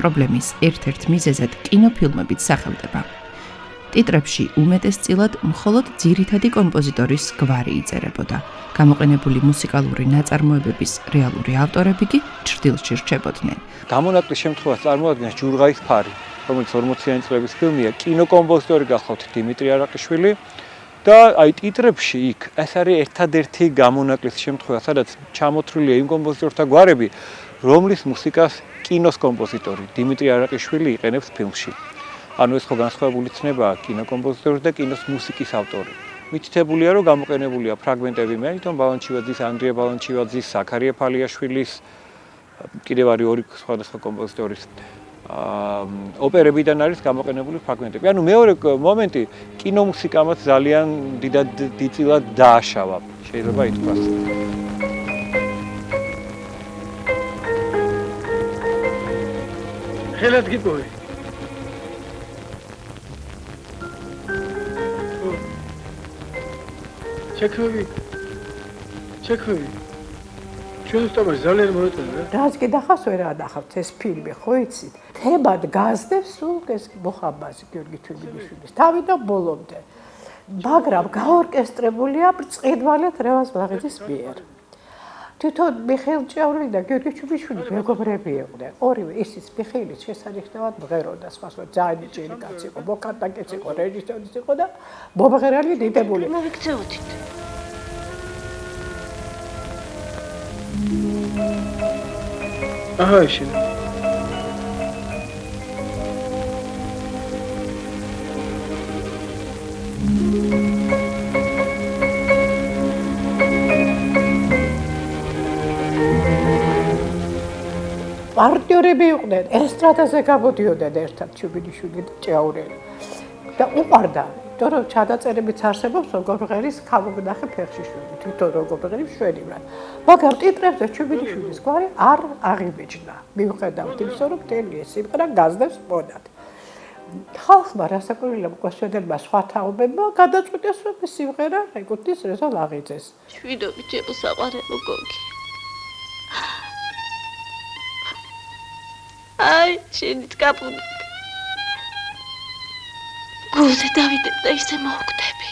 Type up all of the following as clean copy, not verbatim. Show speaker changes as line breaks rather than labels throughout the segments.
პრობლემის ერთ-ერთ მიზეზად კინოფილმებით სახელდება. ტიტრებში უმეტესწილად მხოლოდ ძირითადი კომპოზიტორის გვარი იწერებოდა. გამოყენებული მუსიკალური ნაწარმოებების რეალური ავტორები კი ჩრდილში რჩებოდნენ.
გამონაკლისის შემთხვევას წარმოადგენს ჯურღაის ფარი, რომელიც 40-იანი წლების ფილმია, კინოკომპოზიტორი გახლავთ დიმიტრი არაყიშვილი და აი ტიტრებში იქ ეს არის ერთადერთი გამონაკლისის შემთხვევა, სადაც ჩამოთვლილია იმ კომპოზიტორთა გვარები, რომლის მუსიკას კინოს კომპოზიტორი დიმიტრი არაყიშვილი იყენებს ფილმში. ანუ ეს ხო განსხვავებული ცნებაა კინოკომპოზიტორი და კინოს მუსიკის ავტორი. მითითებულია, რომ გამოყენებულია ფრაგმენტები მელიტონ ბალანჩივაძის, ანდრია ბალანჩივაძის, ზაქარია ფალიაშვილის, კიდევ არის ორი სხვადასხვა კომპოზიტორის ოპერებიდან არის გამოყენებული ფრაგმენტები. ანუ მეორე მომენტი კინომუსიკამაც ძალიან დიდწილად დააშავა, შეიძლება ითქვას.
ხელად გიპოვე. ჩექვევი. ჩვენ სტომას ძალიან მოეწონა რა.
რაც კი დახავს ვერ ადახავთ ეს ფილმი, ხო იცით? თემად გაზდებს სულ ეს მოხაბაზი გიორგი ჩუბინიშვილის თავიდან ბოლომდე. მაგრამ გაორკესტრებულია ბრწყინვალედ რევაზ ბლაღიძის მიერ. თვითონ მიხეილ ჭიაურელი და გიორგი ჩუბიშვილი მეგობრები იყვნენ. ორივე ისიც მიხეილიც შესანიშნავად მღეროდა, სხვადასხვა ძალიან ჭირი კაცი იყო, მოკატაკეც იყო, რეჟისორიც იყო და მომღერალი დიდებული.
მოვიქცეოდით.
აჰა შენ.
პარტნიორები იყვნენ, ესტრადაზე გამოდიოდნენ ერთად ჩუბინიშვილი და ჭიაურელი. და უყვარდა, იმიტომ რომ ჩადაწერებიც არსებობს როგორ ღერის გამოგნახე ფეხშიშვილი, თვითონ როგორ ღერი მშვენივრად. მაგრამ ტიტრებზე ჩუბინიშვილის გვარი არ აღიბეჭდა. მიუხედავად იმისა, რომ მთელი ეს სიმღერა გაზდებს მონად. ხალხმა რასაკვირველია მკვესვენებმა სხვა თაობებმა გადაწყვიტეს, რომ ეს სიმღერა ეკუთვნის რეზო ლაღიძეს.
შვიდობით ჩემო საყვარელო გოგი. აი, შენით კაპუნი. გულზე დავიდებ და ისე მოვკვდები.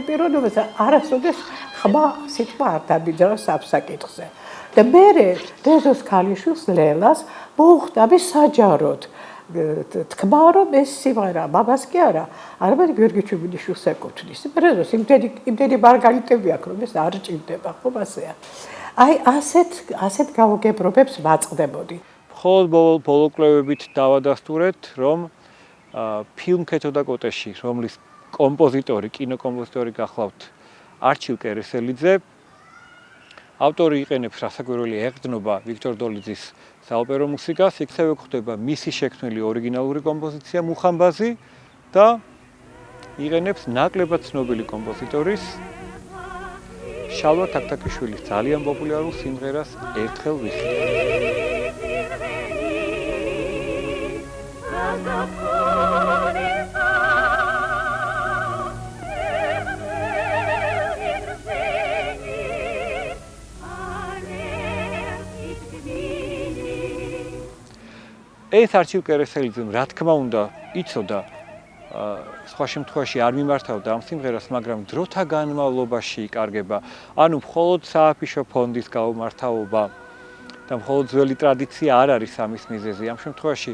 პიროვნებაზე არასოდეს ხმა სიტყვა არ დაბიძრავს საფსაკითხზე. და მე რეზოს ქალიშვილს ლელას მოუხდები საჯაროდ. თქმა რომ ეს სიმღერა მამას კი არა, არამედ გიორგი ჩუბინიშვილს ეკუთვნის. რეზოს იმდენი მარგალიტები აქვს, რომ ეს არ ჭირდება, ხო მასეა. აი ასეთ გაუგებრობებს ვაწყდებოდი.
მხოლოდ ბოლო კვლევებით დავადასტურეთ, რომ ფილმ ქეთო და კოტეში, რომლის კომპოზიტორი, კინოკომპოზიტორი გახლავთ არჩილ კერესელიძე, ავტორი იყენებს რასაკვირველი ეყრდნობა ვიქტორ დოლიძის საოპერო მუსიკას, იქცევე გვხვდება მისი შექმნილი ორიგინალური კომპოზიცია მუხამბაზი და იყენებს ნაკლებად ცნობილი კომპოზიტორის შალვა თაქთაქიშვილის ძალიან პოპულარულ სიმღერას ერთხელ ვიხილ. ეს არჩილ კერესელიძემ რა თქმა უნდა იცოდა სხვა შემთხვევაში არ მიმართავდა ამ სიმღერას, მაგრამ დროთა განმავლობაში იკარგება. ანუ მხოლოდ სააფიშო ფონდის გაუმართავობა და მხოლოდ ძველი ტრადიცია არ არის ამის მიზეზი. ამ შემთხვევაში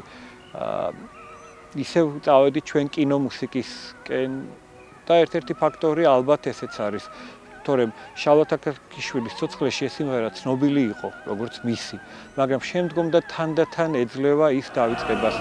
ისევ წავედით ჩვენ კინომუსიკისკენ და ერთ-ერთი ფაქტორი ალბათ ესეც არის. თორემ შალვა თაქთაქიშვილის ცოცხლეში ეს სიმღერა ცნობილი იყო, როგორც მისი, მაგრამ შემდგომ და თანდათან ეძლევა ის დავიწყებას.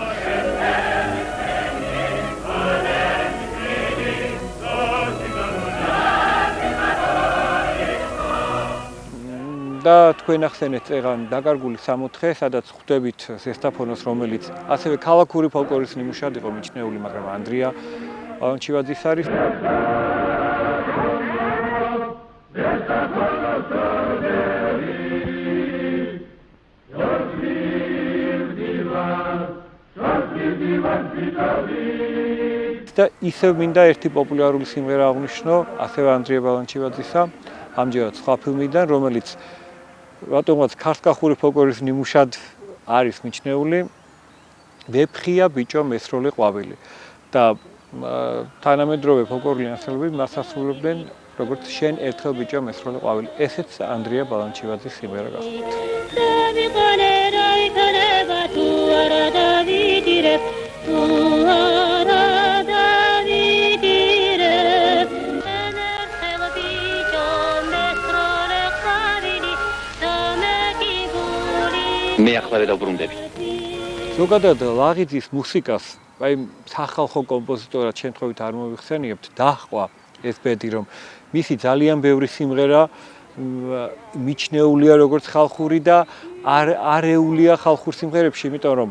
და თქვენ ახსენეთ წეღან დაკარგული 64, სადაც ხვდებით ზესტაფონოს, რომელიც ასევე ქალაქური ფოლკლორის ნიმუშად იყო მიჩნეული, მაგრამ ანდრია ბალანჩივაძის არის. და ისევ მინდა ერთი პოპულარული სიმღერა აღნიშნო, ასევე ანდრია ბალანჩივაძისა, ამჯერად სხვა ფილმიდან, რომელიც რატომღაც ქართული ფოლკლორის ნიმუშად არის მიჩნეული, ვეფხია ბიჭო მესროლი ყვავილი. და თანამედროვე ფოლკლორული ანსამბლები მას ასრულებდნენ როგორც შენ ერთხელ ბიჭო მესროლი ყვავილი. ესეც ანდრია ბალანჩივაძის სიმღერა გახლავთ.
მე ახლა დავბრუნდები.
ზოგადად ლაღიძის მუსიკას, აი სახალხო კომპოზიტორად შემთხვევით არ მოვიხსენიებთ, დაჰყვა ეს ბედი, რომ მისი ძალიან ბევრი სიმღერა მიჩნეულია როგორც ხალხური და არეულია ხალხურ სიმღერებში, იმიტომ რომ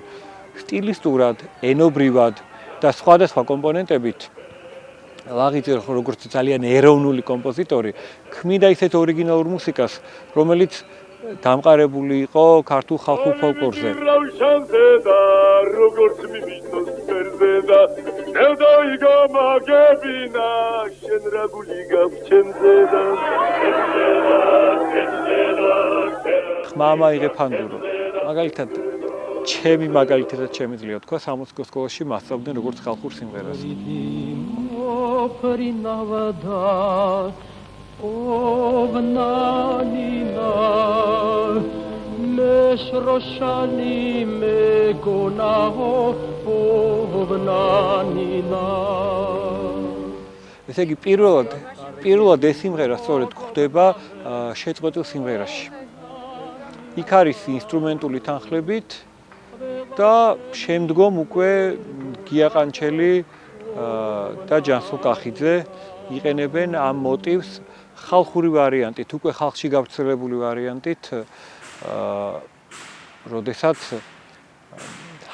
სტილისტურად, ენობრივად და სხვადასხვა კომპონენტებით ლაღიძე როგორც ძალიან ეროვნული კომპოზიტორი, ქმნიდა ისეთ ორიგინალურ მუსიკას, რომელიც დამყარებული იყო ქართულ ხალხურ ფოლკლორზე. როგორც მიმიწოს ფერზე და ელდაიგა მაგებინა შენ რა გული გავჩენზე და ხმამა იღეფანდურო. მაგალითად ჩემი მაგალითად შემიძლია თქვა სამუსიკო სკოლაში მასწავლებდნენ როგორც ხალხურ სიმღერას. ოვნანინა მესროშანი მეგონაო ოვნანინა ესე იგი პირველად ეს სიმღერა სწორედ გვხვდება შეწყვეტილ სიმღერაში. იქ არის ინსტრუმენტული თანხლებით და შემდგომ უკვე გია ყანჩელი და ჯანსუღ კახიძე იყენებენ ამ მოტივს ხალხური ვარიანტით, უკვე ხალხში გავრცელებული ვარიანტით, როდესაც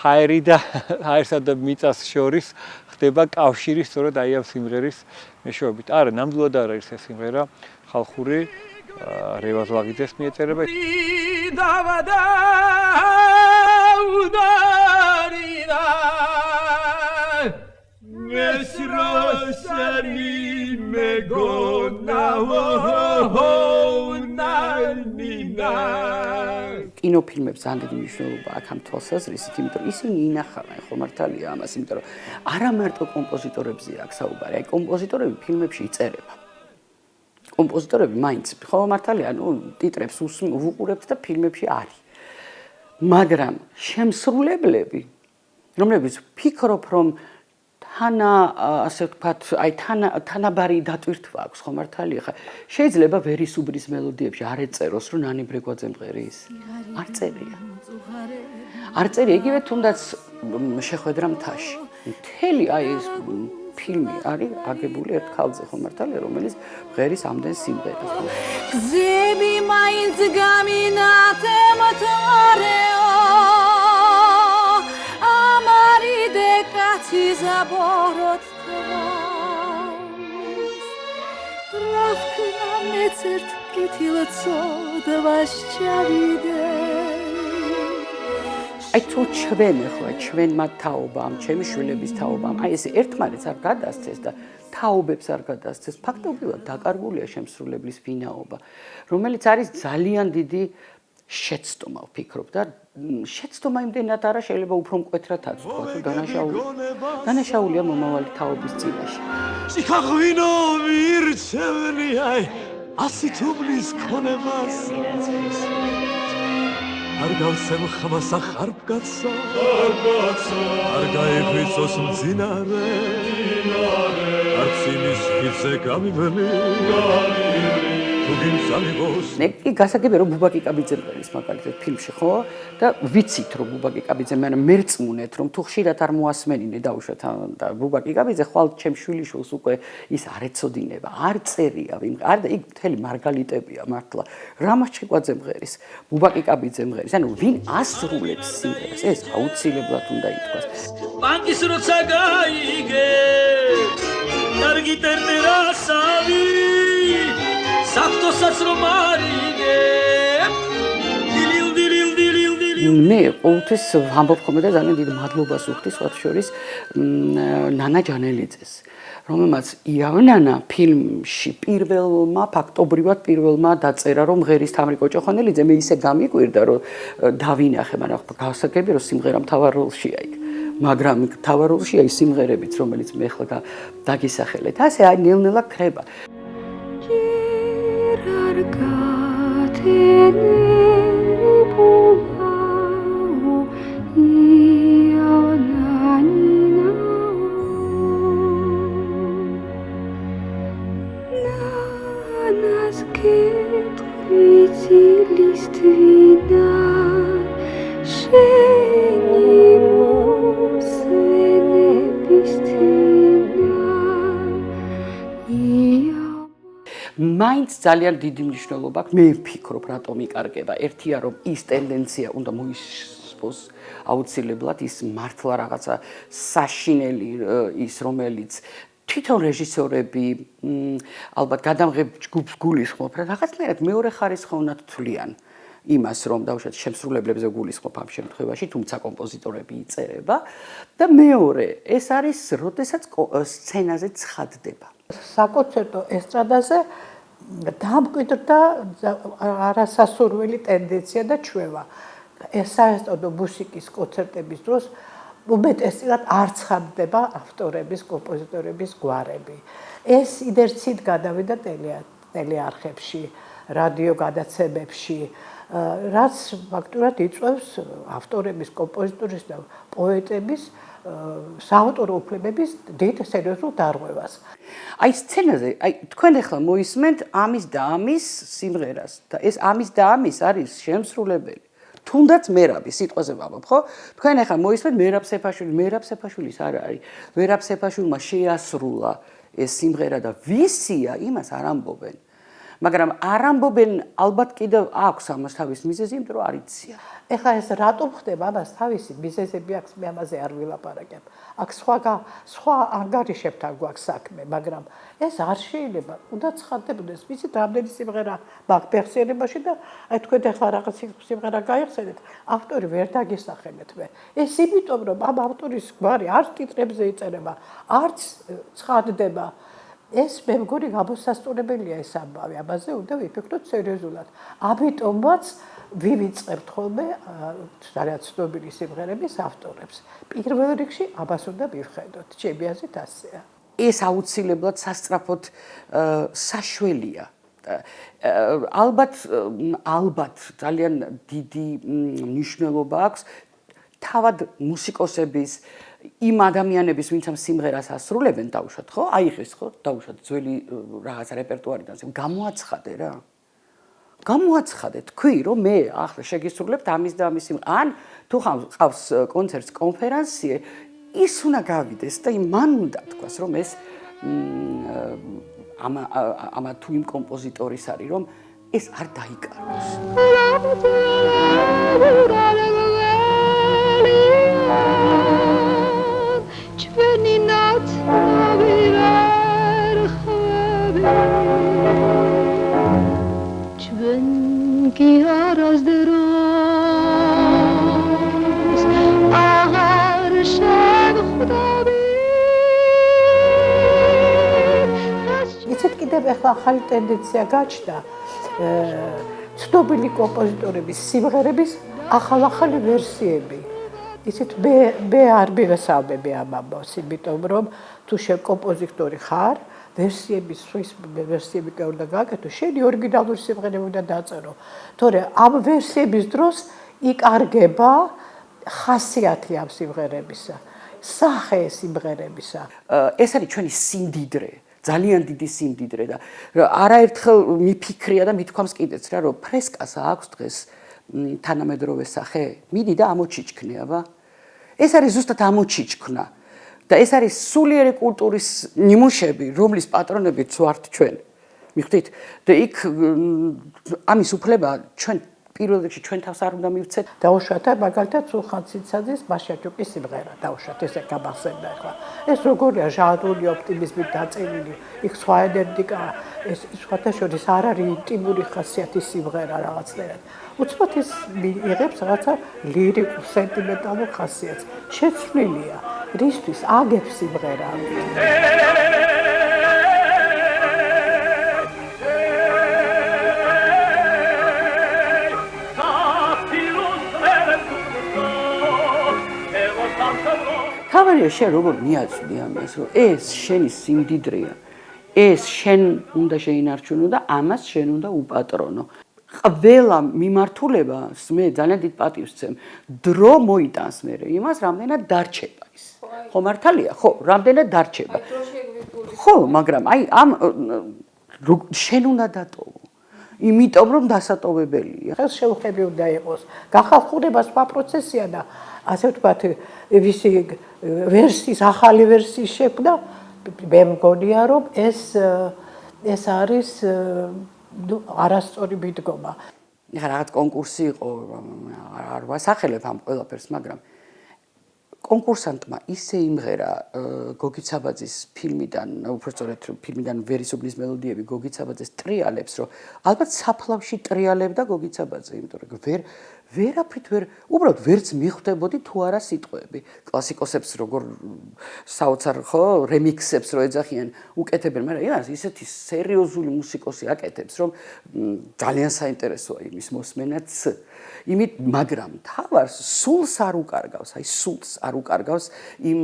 ჰაერსა და მიწას შორის ხდება კავშირი სწორედ აი ამ სიმღერის მეშვეობით. არა, ნამდვილად არ არის ეს სიმღერა ხალხური, რევაზ ლაღიძეს მიეწერება.
კინოფილმებს ძალიან დიდი მნიშვნელობა აქვს ამ თვალსაზრისით, იმიტომ რომ ისინი ინახავენ ხო მართალია ამას, იმიტომ რომ არა მარტო კომპოზიტორებზე აქვს საუბარი, აი კომპოზიტორები ფილმებში იწერება. კომპოზიტორები მაინც ხო მართალია, ტიტრებს უყურებთ და ფილმებში არის. მაგრამ შემსრულებლები, რომლებიც ფიქრობ, რომ ასე ვთქვათ, აი თანაბარი დატვირთვა აქვს ხო მართალია, ხა შეიძლება ვერისუბრის მელოდიებში არ ეწეროს, რომ ნანი ბრეგვაძე მღერის. არ წერია. არ წერია, იგივე თუნდაც შეხვედრა მთაში. მთელი აი ეს ფილმი არის აგებული ერთ ქალზე ხო მართალია, რომელიც მღერის ამდენ სიმღერას. გზები მაინც გამინათემთარეო Заборот Равкна мецерт китилцо დავაშავიდე აი თუ ჩვენ ახლა ჩვენმა თაობამ, ჩემი შვილების თაობამ, აი ეს ერთმანეთს არ გადასცეს და თაობებს არ გადასცეს, ფაქტობრივად დაკარგულია შემსრულებლის ვინაობა, რომელიც არის ძალიან დიდი შეცდომა ვფიქრობ და შეცდომა იმდენად არა შეიძლება უფრო მკვეთრადაც თქვა თუ დანაშაულია მომავალი თაობის წინაშე.
სიხაღვინო ვირცევნი აი ასით უბლის ქონებას არ გავცემ ხმას ახარ კაცო არ გაიხვიცოს მძინარე არც იმის ხიზე გამივლი მე გასაგებია რომ ბუბაკი კაბიძე მღერის მაგალითად ფილმში ხო და ვიცით რომ ბუბაკი კაბიძე მე მერწმუნეთ რომ თუ ხშირად არ მოასმენინე დაუშვათ და ბუბაკი კაბიძე ხვალ ჩემ შვილიშვილს უკვე ის არ ეცოდინება არ წერია არ და იქ მთელი მარგალიტებია მართლა რამაც ჩიკვაძე მღერის ბუბაკი კაბიძე მღერის ანუ ვინ ასრულებს სიმღერას ეს აუცილებლად უნდა ითქვას
ბანკის როცა გაიგე კარგი ტერტერასავი
მე ყოველთვის ვამბობ ხოლმე და ძალიან დიდ მადლობას ვუხდი სხვა შორის ნანა ჯანელიძეს, რომელმაც იავნანა ფილმში ფაქტობრივად პირველმა დაწერა, რომ ღერის თამრი კოჭოხონელიძე, მე ისე გამიკვირდა, რომ დავინახე, მაგრამ გავსაკეთებ, რომ სიმღერა მთავარ როლშია იქ. მაგრამ მთავარ როლშია ის სიმღერებიც, რომელიც მე ახლა დაგისახელეთ. ასე აი ნელ-ნელა ქრება. მაინც ძალიან დიდი მნიშვნელობა აქვს. მე ვფიქრობ, რატომ იკარგება. ერთია, რომ ის ტენდენცია უნდა მოისწროს აუცილებლად, ის მართლა რაღაცა საშინელი ის, რომელიც თვითონ რეჟისორები ალბათ გადამღებ ჯგუფს გულისხმობ, რა რაღაცნაირად მეორე ხარისხოვნად თვლიან იმას, რომ დავუშვათ შემსრულებლებზე გულისხმობ ამ შემთხვევაში, თუმცა კომპოზიტორები იწერება და მეორე, ეს არის, როდესაც სცენაზე ცხადდება.
საკონცერტო ესტრადაზე დამკვიდრდა არასასურველი ტენდენცია და ჩვევა. საესტრადო მუსიკის კონცერტების დროს უმეტესად არ ცხადდება ავტორების, კომპოზიტორების გვარები. ეს ინერციით გადავიდა ტელეარხებში, რადიო გადაცემებში, რაც ფაქტურად იწვევს ავტორების, კომპოზიტორის და პოეტების საავტორო უფლებების დიდ სერიოზულ დარღვევას.
აი სცენაზე, აი თქვენ ახლა მოისმენთ ამის და ამის სიმღერას და ეს ამის და ამის არის შემსრულებელი. თუნდაც მერაბი სიტყვაზე ვამბობ, ხო? თქვენ ახლა მოისმენთ მერაბ სეფაშვილის არ არის. მერაბ სეფაშვილმა შეასრულა ეს სიმღერა და ვისია, იმას არ ამბობენ. მაგრამ არ ამბობენ, ალბათ კიდევ აქვს ამას თავის მიზეზი, იმიტომ რომ არ იციან.
ეხლა ეს რატომ ხდება ამას თავისი მიზეზები აქვს, მე ამაზე არ ვილაპარაკებ. აქ სხვა ანგარიშებთან გვაქვს საქმე, მაგრამ ეს არ შეიძლება. უნდა ცხადდებოდეს, ვიცით, რამდენი სიმღერა მაქვს ფეხსიერებაში და აი თქვენ ახლა რაღაც სიმღერა გაიხსენეთ, ავტორი ვერ დაგესახელეთ მე. ეს იმიტომ, რომ ამ ავტორის გვარი არც ტიტრებზე იწერება, არც ცხადდება. ეს მე მგონი გამოსასწორებელია ეს ამბავი, ამაზე უნდა ვიფიქროთ სერიოზულად. ამიტომაც ვივიწყებთ ხოლმე ძალიან ცნობილი სიმღერების ავტორებს. პირველ რიგში ამას უნდა მივხედოთ. ჩემი აზრით ასეა.
ეს აუცილებლად სასწრაფოდ საშველია. ალბათ ძალიან დიდი მნიშვნელობა აქვს თავად მუსიკოსების იმ ადამიანების, ვინც ამ სიმღერას ასრულებენ, დავუშვათ, ხო? აიღეს, ხო? დავუშვათ ძველი რაღაც რეპერტუარიდან, გამოაცხადე რა. გამოაცხადე, თქვი, რომ მე ახლა შეგისრულებთ ამის და ამის სიმღერა. ან თუ ყავს კონცერტს, კონფერენციე, ის უნდა გავიდეს და მან უნდა თქვას, რომ ეს ამა თუ იმ კომპოზიტორის არის, რომ ეს არ დაიკარგოს.
იცით, კიდევ ახლა ახალი ტენდენცია გაჩნდა ცნობილი კომპოზიტორების სიმღერების ახალ-ახალი ვერსიები. იცით, მე არ მივესალმები ამ ამბავს, იმიტომ რომ თუ შენ კომპოზიტორი ხარ, ვერსიების ვერსიები უნდა გააკეთო, შენი ორიგინალური სიმღერები უნდა დაწერო. თორე ამ ვერსიების დროს იკარგება ხასიათი ამ სიმღერებისა, სახე სიმღერებისა.
ეს არის ჩვენი სიმდიდრე, ძალიან დიდი სიმდიდრე და არაერთხელ მიფიქრია და მithქვამს კიდეც რა, რომ ფრესკას აქვს დღეს თანამედროვე სახე, მიდი და ამოჩიჩქნე, აბა. ეს არის ზუსტად ამოჩიჩქნა. და ეს არის სულიერი კულტურის ნიმუშები, რომლის პატრონებიც ვართ ჩვენ. მიხვდით? და იქ ამის უფლება ჩვენ პირველ რიგში ჩვენ თავს არ უნდა მივცეთ.
დაუშვათ მაგალითად სულხან ციცაძის მაშაჯუკის სიმღერა დაუშვათ ესე გამახსენდა ახლა ეს როგორია ჟანრული ოპტიმიზმით დაწერილი იქ სხვა ენერგია ეს სხვათა შორის არ არის ინტიმური ხასიათის სიმღერა რაღაცნაირად უცბად ის იღებს რაღაცა ლირიკულ სენტიმენტალურ ხასიათს შეცვლილია რისთვის აგებს სიმღერა
თავარია შენ როგორ მიაწვდი ამას რომ ეს შენი სიმდიდრეა ეს შენ უნდა შეინარჩუნო და ამას შენ უნდა უპატრონო ყველა მიმართულებას მე ძალიან დიდ პატივს ვცემ დრო მოიტანს მე იმას რამდენად დარჩება ის ხო მართალია ხო რამდენად დარჩება ხო მაგრამ აი ამ შენ უნდა დატოვო იმიტომ რომ დასატოვებელია
ხელშეუხები უნდა იყოს გახალხურება სხვა პროცესია და ასე ვთქვათ ვისი ვერსიის ახალი ვერსიის შექმნა მე მგონია რომ ეს არის არასწორი მიდგომა
ეხლა რაღაც კონკურსი იყო არ ვასახელებ ამ ყველაფერს მაგრამ კონკურსანტმა ისე იმღერა გოგით საბაძის ფილმიდან უბრალოდ ფილმიდან ვერისუბნის მელოდიები გოგით საბაძის ტრიალებს რომ ალბათ საფლავში ტრიალებდა გოგით საბაძე იმიტომ რომ ვერაფრით ვერ უბრალოდ ვერც მიხვდებოდი თუ არა სიტყვები კლასიკოსებს როგორ საოცარ ხო რემიქსებს რო ეძახიან უკეთებენ მაგრამ ისეთი სერიოზული მუსიკოსი აკეთებს რომ ძალიან საინტერესოა იმის მოსმენაც იმით მაგრამ თავარს სულს არ უკარგავს აი სულს არ უკარგავს იმ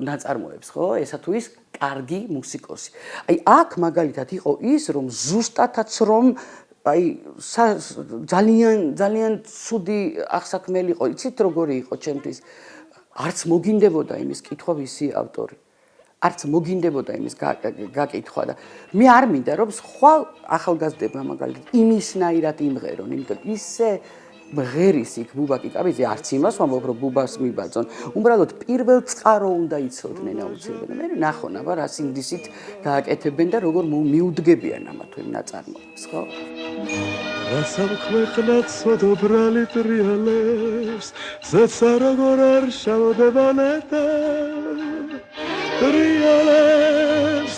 ნაწარმოებს ხო ესა თუ ის კარგი მუსიკოსი აი აქ მაგალითად იყო ის რომ ზუსტათაც რომ აი ძალიან ცუდი აღსაქმელი იყო იცით როგორი იყო ჩემთვის არც მოგინდებოდა იმის კითხვა ვისი ავტორი არც მოგინდებოდა იმის გაკითხვა და მე არ მინდა რომ სხვა ახალგაზრდებმა მაგალითად იმისნაირად იმღერონ იმიტომ ისე მღერის იქ ბუბაკი კაბიძე არც იმას ვამბობ რომ ბუბას მიბაძონ უბრალოდ პირველ წყარო უნდა იცოდნენ აუცილებლად მე ნახონ აბა რა სინდისით გააკეთებენ და როგორ მიუდგებიან ამა თუ იმ ნაწარმოებს ხო
რასამ ქვეყნად სოდობრალი ტრიალებს ზეცა როგორ არ შავდებანეთა ტრიალებს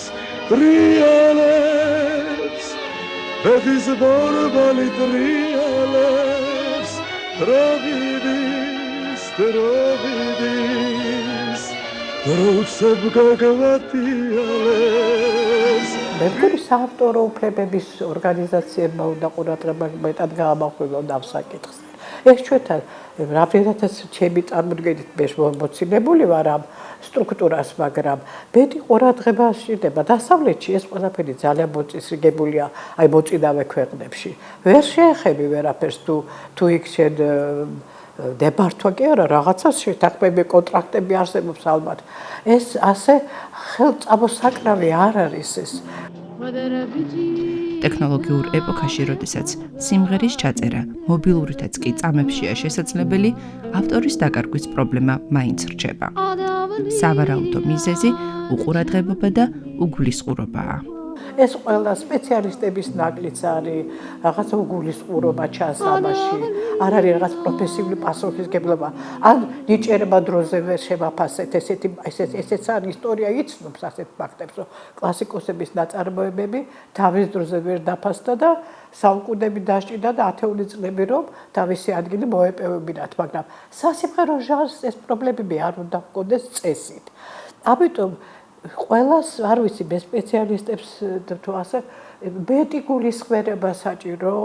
ბედის ბორბალი ტრიალებს დროvidis დროუცებ გაგავატიალებს
მეგობრი საავტორო უფლებების ორგანიზაციებმა უნდა ყურადღება მეტად გაამახვილონ ამ საკითხს. ეს ჩვენთან რამდენადაც ჩემი წარმოდგენით მე მოცილებული ვარ ამ სტრუქტურას, მაგრამ მეტი ყურადღება სჭირდება. დასავლეთში ეს ყველაფერი ძალიან მოწესრიგებულია, აი მოწინავე ქვეყნებში. ვერ შეეხები ვერაფერს თუ იქ შენ დებართვა კი არა, რაღაცას შეთანხმები, კონტრაქტები არსებობს ალბათ. ეს ასე ხელწამოსაკრავი არ არის ეს.
ტექნოლოგიურ ეპოქაში, როდესაც სიმღერის ჩაწერა მობილურითაც კი წამებშია შესაძლებელი, ავტორის დაკარგვის პრობლემა მაინც რჩება. სავარაუდო მიზეზი უყურადღებობა და უგულისხმურობაა.
ეს ყველა სპეციალისტების ნაკლიც არის, რაღაცა უგულისხმურობა ჩანს ამაში. არ არის რაღაც პროფესიული პასუხისგებლობა. ან ნიჭერება დროზე ვერ შევაფასეთ, ესეც არის ისტორია იცნობს ასეთ ფაქტებს, რომ კლასიკოსების ნაწარმოებები თავის დროზე ვერ დაფასდა და საუკუნეები დასჭირდა და ათეული წლები რომ თავისი ადგილი მოეპოვებინათ, მაგრამ სასიმღერო ჟანრს ეს პრობლემები არ უნდა ჰქონდეს წესით. ამიტომ ყველას არ ვიცი მე სპეციალისტებს თუ ასე მეტი გულისხმერება საჭირო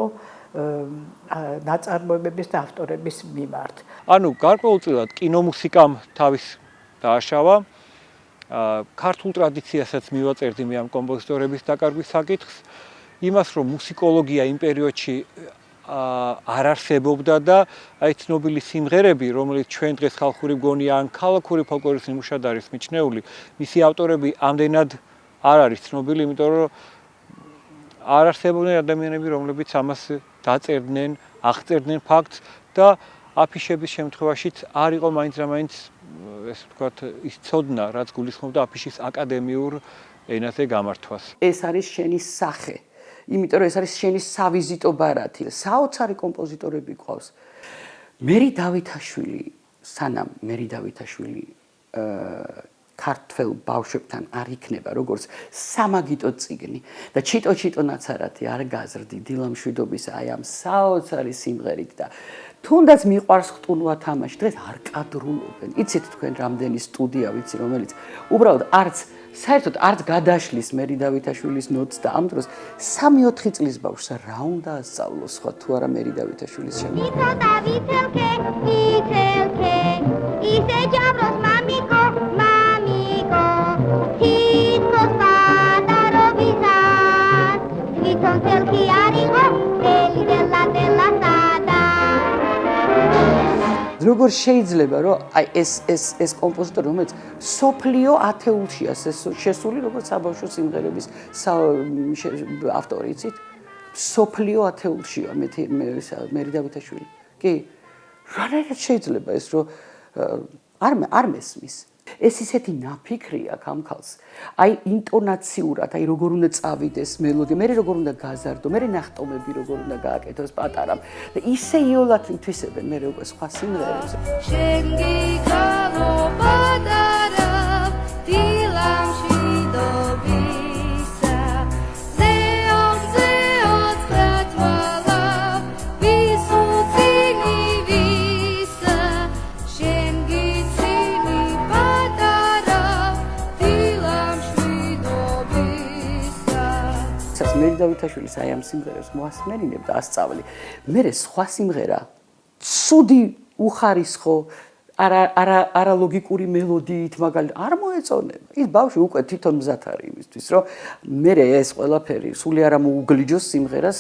ნაწარმოებების და ავტორების მიმართ.
ანუ გარკვეულწილად კინომუსიკამ თავის დააშავა. ქართულ ტრადიციასაც მივაწერდი მე ამ კომპოზიტორების დაკარგვის საკითხს. იმას რომ მუსიკოლოგია იმ პერიოდში არ არსებობდა და აი ცნობილი სიმღერები, რომელიც ჩვენ დღეს ხალხური მგონია ან ქალაქური ფოლკლორის ნიმუშად არის მიჩნეული, მისი ავტორები ამდენად არ არის ცნობილი, იმიტომ რომ არ არსებობდნენ ადამიანები, რომლებიც ამას დაწერდნენ, აღწერდნენ ფაქტს და აფიშების შემთხვევაშიც არ იყო მაინც რა მაინც ესე ვთქვათ ის ცოდნა, რაც გულისხმობდა აფიშის აკადემიურ ენაზე გამართვას.
ეს არის შენი სახე. იმიტომ რომ ეს არის შენი სავიზიტო ბარათი. საოცარი კომპოზიტორები ყავს. მერი დავითაშვილი, სანამ მერი დავითაშვილი ქართველ ბავშვებთან არ იქნება როგორც სამაგიტო წიგნი და ჩიტო ნაცარათი არ გაზრდი დილამშვიდობის აი ამ საოცარი სიმღერით და თუნდაც მიყვარს ხტუნვა თამაში დღეს არ კადრულობენ. იცით თქვენ რამდენი სტუდია ვიცი რომელიც უბრალოდ საერთოდ არც გადაშლის მერი დავითაშვილის ნოტს და ამ დროს 3-4 წლის ბავშვს რა უნდა ასწავლოს სხვა თუ არა მერი დავითაშვილის როგორ შეიძლება რომ აი ეს კომპოზიტორი რომელიც სოფლიო ათეულშია შესული როგორც საბავშვო სიმღერების ავტორი იცით სოფლიო ათეულშია მერი დავითაშვილი კი რანაირად შეიძლება ეს რომ არ მესმის ეს ისეთი ნაფიქრია კამკალს აი ინტონაციურად აი როგორ უნდა წავიდეს მელოდია მე როგორ უნდა გაზარდო მე ნახტომები როგორ უნდა გააკეთოს პატარა და ისე იოლად ითვისებენ მე როგორ სხვა სიმღერებს შენ გიგალო პატარა დილამში დობისა მერი დავითაშვილის აი ამ სიმღერებს მოასმენინებ და ასწავლი. მე სხვა სიმღერა ცუდი უხარისხო არა ლოგიკური მელოდიით მაგალითად არ მოეწონება. ის ბავშვი უკვე თვითონ მზად არის იმისთვის, რომ მე ეს ყველაფერი სული არ მოუგლიჯოს სიმღერას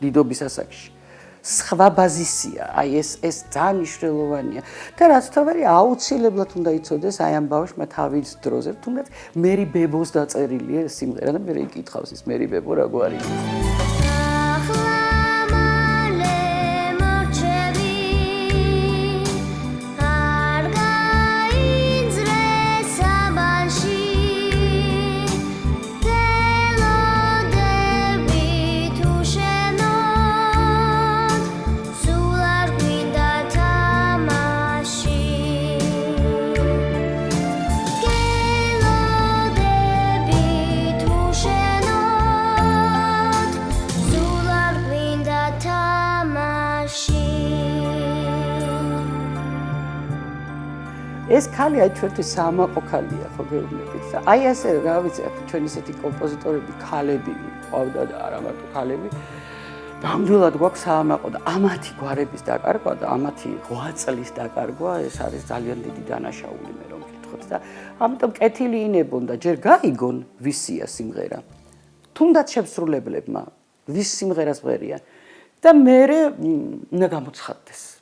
დიდობის ასაკში. სხვა ბაზისია, აი ეს ძალიან მნიშვნელოვანია. და რაც თავარი აუცილებლად უნდა იცოდეს აი ამ ბავშვმა თავის დროზე, თუნდაც მერი ბებოს დაწერილია ეს სიმღერა და მე იკითხავს ის მერი ბებო რა გვარია. ეს ხალი აი ჩვენთვის საამაყო ხალია ხო გეუბნებით და აი ასე რა ვიცი ჩვენ ისეთი კომპოზიტორები ხალები ყავდა და არა მარტო ხალები ნამდვილად გვაქვს საამაყო და ამათი გვარების დაკარგვა და ამათი 8 წლის დაკარგვა ეს არის ძალიან დიდი დანაშაული მე რომ გითხოთ და ამიტომ კეთილი ინებონ და ჯერ გაიგონ ვისია სიმღერა თუნდაც შემსრულებლებმა ვის სიმღერას ბრერიან და მე უნდა გამოცხადდეს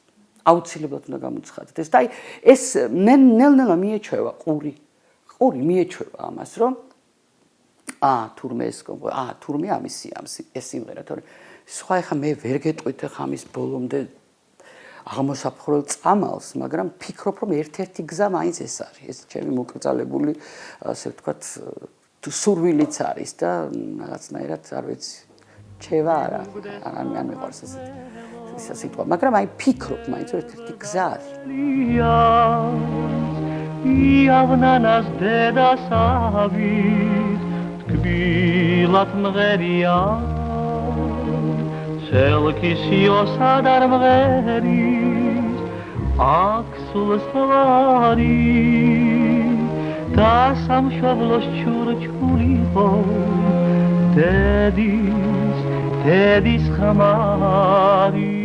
აუცილებლად უნდა გამოცხადდეს და აი ეს ნელ-ნელა მიეჩვევა ყური მიეჩვევა ამას რომ თურმე ამისი ეს სიმღერა თორე სხვა ხა მე ვერ გეტყვით ხა ამის ბოლომდე აღმოსაფხვრელ წამალს მაგრამ ფიქრობ რომ ერთ-ერთი გზა მაინც ეს არის ეს ჩემი მოკრძალებული ასე ვთქვათ სურვილიც არის და რაღაცნაირად არ ვიცი ჩევა არა არ მეყვარს ესეთი სიტყვა, მაგრამ აი ფიქრობ მაინც ერთ-ერთი გზა არის. იავნანას დედასავით თკბილად მღერია სელკის იოსა და მღერის აქ სულსვარი და სამშობლოს ჩურჩული დედის ხმარი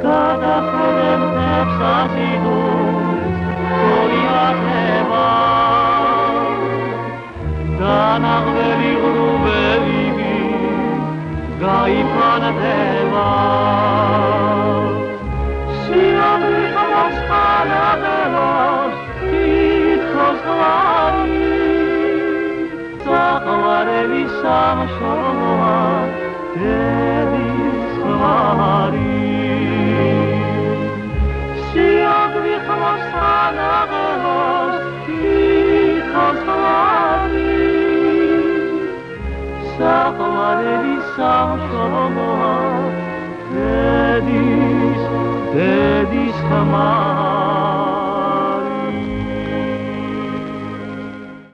გადახედენ ნებსაზიდოს გოიათება დანაღველი ღრუბელი გაიფანდება სიამრი ხმას ხანაღელოს ითხოვს ღვარი საყვარელი სამშობლოა დედის ღვარი სიამრი ხმას ხანაღელოს ითხოვს ღვარი
სამშობლოა დედის ხმა